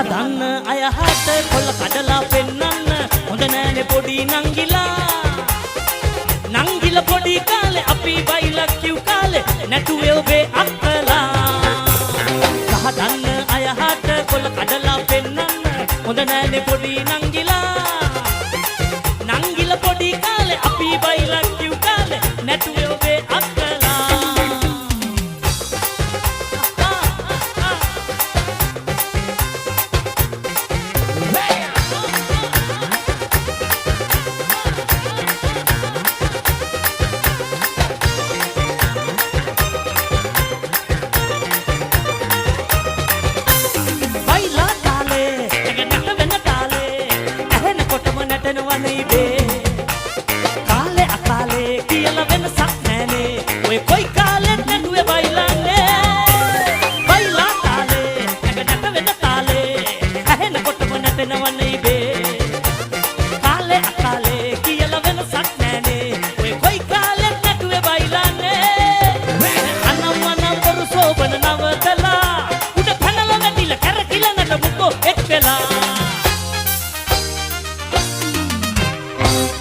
ගහදන්න අයහට කොල්ල කඩලා පෙන්නන්න හොඳ නෑනේ පොඩි නංගිලා නංගිලා පොඩි කාලේ අපි බයිලා කිව් කාලේ නැතුවේ ඔබේ අක්කලා ගහදන්න අයහට කොල්ල කඩලා පෙන්නන්න හොඳ නෑනේ පොඩි නංගිලා නංගිලා පොඩි කාලේ අපි බයිලා කිව් කාලේ නැතුවේ ඔබේ අක්කලා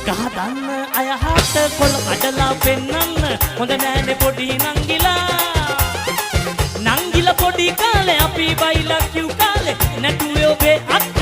ගහදන්න අයහට කොල්ල කඩලා පෙන්නන්න හොඳ නෑනේ පොඩි නංගිලා නංගිලා පොඩි කාලේ අපි බයිලා කිව් කාලේ නැතුවේ ඔබේ අක්ක